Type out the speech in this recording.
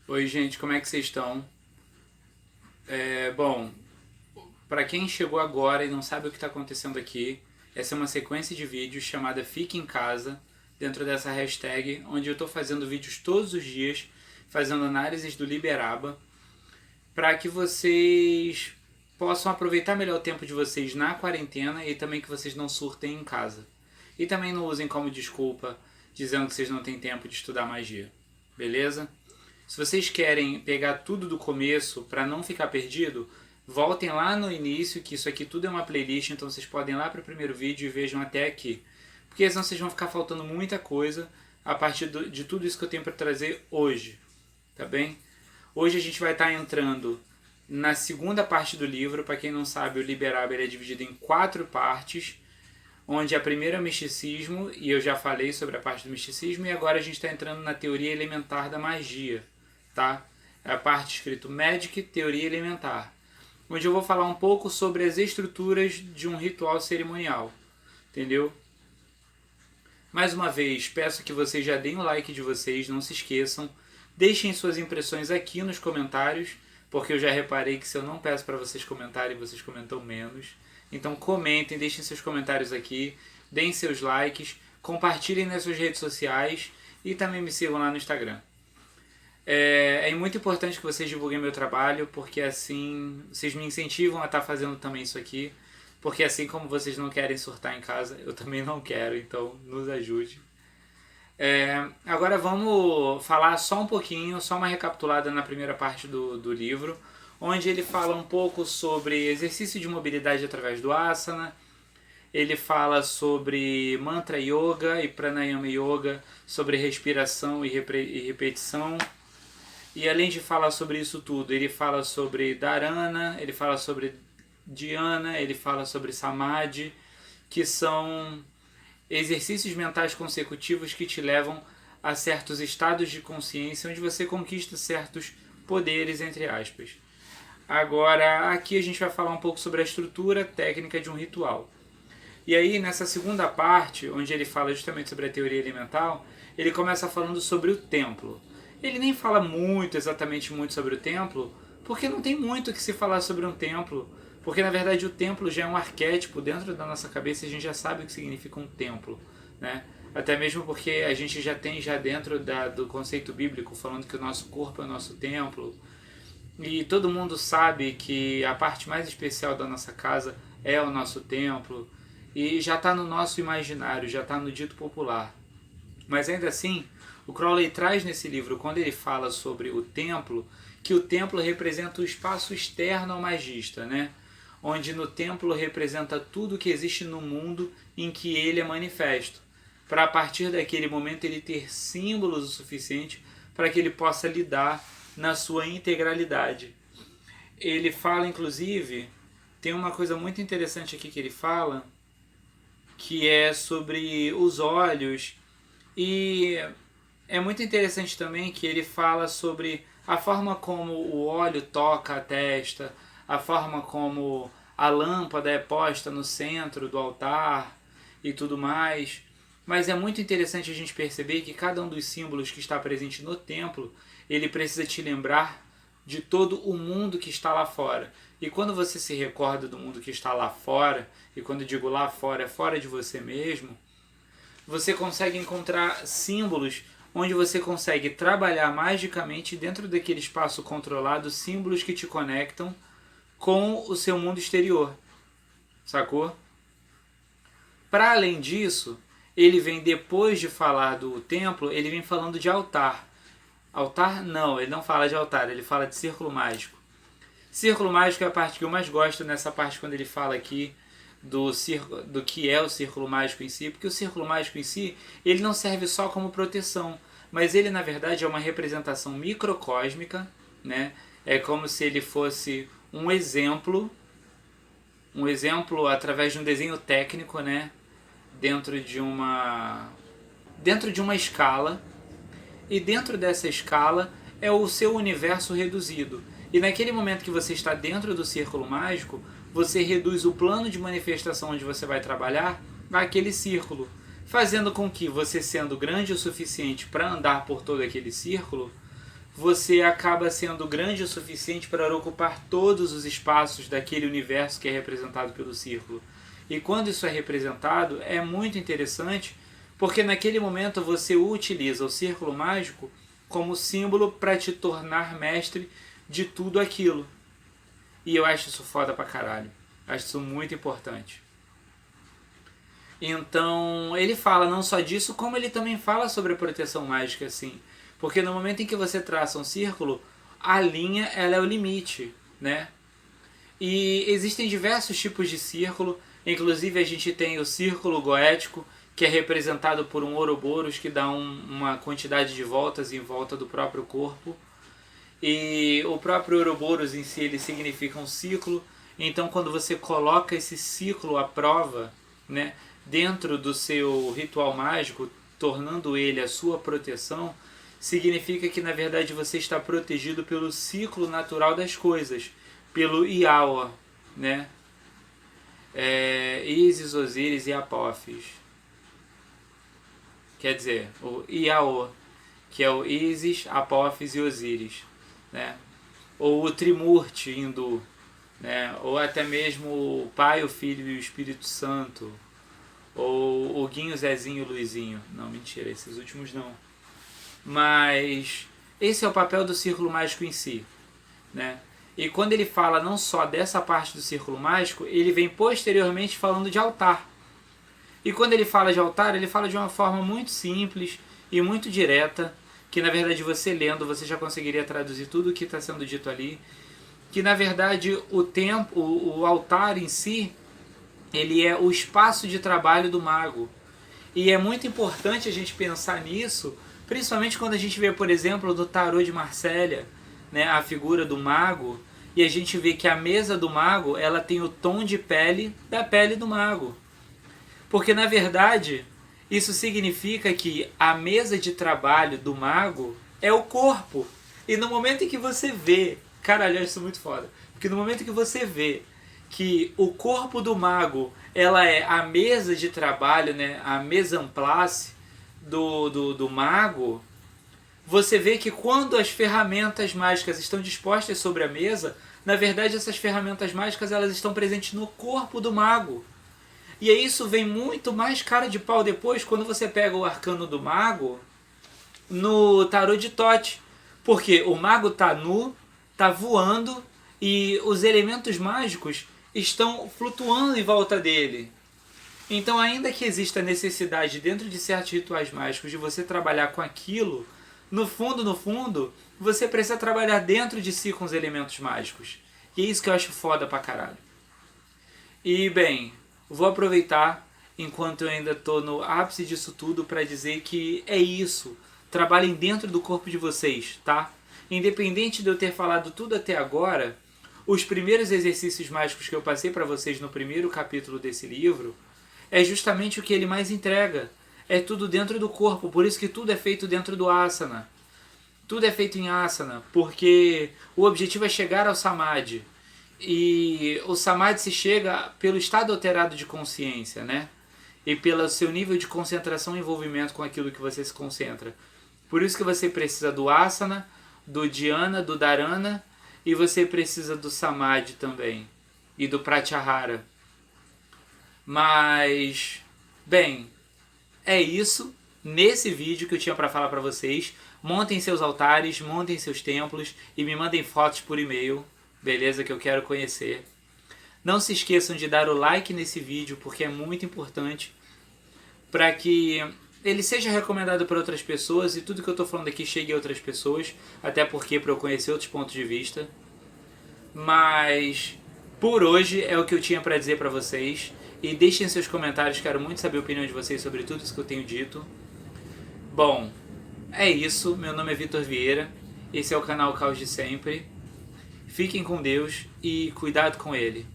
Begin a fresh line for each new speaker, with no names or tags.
Oi, gente, como é que vocês estão? Bom, para quem chegou agora e não sabe o que está acontecendo aqui, essa é uma sequência de vídeos chamada Fique em Casa, dentro dessa hashtag, onde eu estou fazendo vídeos todos os dias, fazendo análises do Liberaba, para que vocês possam aproveitar melhor o tempo de vocês na quarentena e também que vocês não surtem em casa. E também não usem como desculpa dizendo que vocês não têm tempo de estudar magia, beleza? Se vocês querem pegar tudo do começo para não ficar perdido, voltem lá no início, que isso aqui tudo é uma playlist, então vocês podem ir lá para o primeiro vídeo e vejam até aqui. Porque senão vocês vão ficar faltando muita coisa a partir de tudo isso que eu tenho para trazer hoje, tá bem? Hoje a gente vai estar entrando na segunda parte do livro. Para quem não sabe, o Liberaba é dividido em 4 partes, onde a primeira é o misticismo, e eu já falei sobre a parte do misticismo, e agora a gente está entrando na teoria elementar da magia, tá? É a parte escrito Magic, Teoria Elementar, onde eu vou falar um pouco sobre as estruturas de um ritual cerimonial, entendeu? Mais uma vez, peço que vocês já deem o like de vocês, não se esqueçam, deixem suas impressões aqui nos comentários, porque eu já reparei que se eu não peço para vocês comentarem, vocês comentam menos. Então comentem, deixem seus comentários aqui, deem seus likes, compartilhem nas suas redes sociais e também me sigam lá no Instagram. É muito importante que vocês divulguem meu trabalho, porque assim vocês me incentivam a estar fazendo também isso aqui. Porque assim como vocês não querem surtar em casa, eu também não quero, então nos ajude. Agora vamos falar só um pouquinho, só uma recapitulada na primeira parte do livro, onde ele fala um pouco sobre exercício de mobilidade através do asana. Ele fala sobre mantra yoga e pranayama yoga, sobre respiração e repetição. E além de falar sobre isso tudo, ele fala sobre dharana, ele fala sobre dhyana, ele fala sobre samadhi, que são exercícios mentais consecutivos que te levam a certos estados de consciência onde você conquista certos poderes, entre aspas. Agora, aqui a gente vai falar um pouco sobre a estrutura técnica de um ritual. E aí, nessa segunda parte, onde ele fala justamente sobre a teoria elemental, ele começa falando sobre o templo. Ele nem fala exatamente muito sobre o templo, porque não tem muito o que se falar sobre um templo, porque na verdade o templo já é um arquétipo dentro da nossa cabeça e a gente já sabe o que significa um templo, né? Até mesmo porque a gente já tem dentro do conceito bíblico falando que o nosso corpo é o nosso templo, e todo mundo sabe que a parte mais especial da nossa casa é o nosso templo, e já está no nosso imaginário, já está no dito popular. Mas ainda assim, o Crowley traz nesse livro, quando ele fala sobre o templo, que o templo representa o espaço externo ao magista, né? Onde no templo representa tudo que existe no mundo em que ele é manifesto, para a partir daquele momento ele ter símbolos o suficiente para que ele possa lidar na sua integralidade. Ele fala, inclusive, tem uma coisa muito interessante aqui que ele fala, que é sobre os olhos, e é muito interessante também que ele fala sobre a forma como o óleo toca a testa, a forma como a lâmpada é posta no centro do altar e tudo mais. Mas é muito interessante a gente perceber que cada um dos símbolos que está presente no templo, ele precisa te lembrar de todo o mundo que está lá fora. E quando você se recorda do mundo que está lá fora, e quando eu digo lá fora, é fora de você mesmo, você consegue encontrar símbolos onde você consegue trabalhar magicamente dentro daquele espaço controlado, símbolos que te conectam com o seu mundo exterior, sacou? Para além disso, ele vem, depois de falar do templo, ele vem falando de altar. Altar? Não, ele não fala de altar, ele fala de círculo mágico. Círculo mágico é a parte que eu mais gosto nessa parte, quando ele fala aqui do que é o círculo mágico em si, porque o círculo mágico em si, ele não serve só como proteção, mas ele na verdade é uma representação microcósmica, né? É como se ele fosse um exemplo através de um desenho técnico, né? Dentro de uma escala, e dentro dessa escala é o seu universo reduzido. E naquele momento que você está dentro do círculo mágico, você reduz o plano de manifestação onde você vai trabalhar àquele círculo, fazendo com que você, sendo grande o suficiente para andar por todo aquele círculo, você acaba sendo grande o suficiente para ocupar todos os espaços daquele universo que é representado pelo círculo. E quando isso é representado, é muito interessante, porque naquele momento você utiliza o círculo mágico como símbolo para te tornar mestre de tudo aquilo. E eu acho isso foda pra caralho. Acho isso muito importante. Então, ele fala não só disso, como ele também fala sobre a proteção mágica, assim. Porque no momento em que você traça um círculo, a linha, ela é o limite, né? E existem diversos tipos de círculo. Inclusive, a gente tem o círculo goético, que é representado por um Ouroboros, que dá uma quantidade de voltas em volta do próprio corpo. E o próprio Ouroboros em si, ele significa um ciclo. Então, quando você coloca esse ciclo à prova, né, dentro do seu ritual mágico, tornando ele a sua proteção, significa que, na verdade, você está protegido pelo ciclo natural das coisas, pelo Iawa, né? Isis, Osíris e Apófis. Quer dizer, o Iawa, que é o Isis, Apófis e Osíris, né? Ou o Trimurti hindu, né? Ou até mesmo o Pai, o Filho e o Espírito Santo, ou o Guinho, Zezinho e Luizinho. Não, mentira, esses últimos não. Mas esse é o papel do círculo mágico em si, né? E quando ele fala não só dessa parte do círculo mágico, ele vem posteriormente falando de altar. E quando ele fala de altar, ele fala de uma forma muito simples e muito direta, que na verdade você lendo, você já conseguiria traduzir tudo o que está sendo dito ali, que na verdade o altar em si, ele é o espaço de trabalho do mago. E é muito importante a gente pensar nisso, principalmente quando a gente vê, por exemplo, no Tarô de Marselha, né, a figura do mago, e a gente vê que a mesa do mago, ela tem o tom de pele da pele do mago. Porque na verdade, isso significa que a mesa de trabalho do mago é o corpo. E no momento em que você vê, caralho, isso é muito foda, porque no momento em que você vê que o corpo do mago, ela é a mesa de trabalho, né, a mise en place do mago, você vê que quando as ferramentas mágicas estão dispostas sobre a mesa, na verdade essas ferramentas mágicas elas estão presentes no corpo do mago. E aí isso vem muito mais cara de pau depois quando você pega o arcano do mago no tarô de Thoth. Porque o mago tá nu, tá voando e os elementos mágicos estão flutuando em volta dele. Então, ainda que exista necessidade dentro de certos rituais mágicos de você trabalhar com aquilo, no fundo, você precisa trabalhar dentro de si com os elementos mágicos. E é isso que eu acho foda pra caralho. E, bem, vou aproveitar, enquanto eu ainda tô no ápice disso tudo, pra dizer que é isso. Trabalhem dentro do corpo de vocês, tá? Independente de eu ter falado tudo até agora, os primeiros exercícios mágicos que eu passei pra vocês no primeiro capítulo desse livro é justamente o que ele mais entrega. É tudo dentro do corpo, por isso que tudo é feito dentro do asana. Tudo é feito em asana, porque o objetivo é chegar ao samadhi. E o samadhi se chega pelo estado alterado de consciência, né? E pelo seu nível de concentração e envolvimento com aquilo que você se concentra. Por isso que você precisa do asana, do dhyana, do dharana, e você precisa do samadhi também, e do pratyahara. Mas, bem, é isso. Nesse vídeo que eu tinha para falar para vocês. Montem seus altares, montem seus templos e me mandem fotos por e-mail, beleza? Que eu quero conhecer. Não se esqueçam de dar o like nesse vídeo, porque é muito importante para que ele seja recomendado para outras pessoas e tudo que eu estou falando aqui chegue a outras pessoas, até porque para eu conhecer outros pontos de vista. Mas por hoje é o que eu tinha para dizer para vocês. E deixem seus comentários, quero muito saber a opinião de vocês sobre tudo isso que eu tenho dito. Bom, é isso. Meu nome é Vitor Vieira. Esse é o canal Caos de Sempre. Fiquem com Deus e cuidado com ele.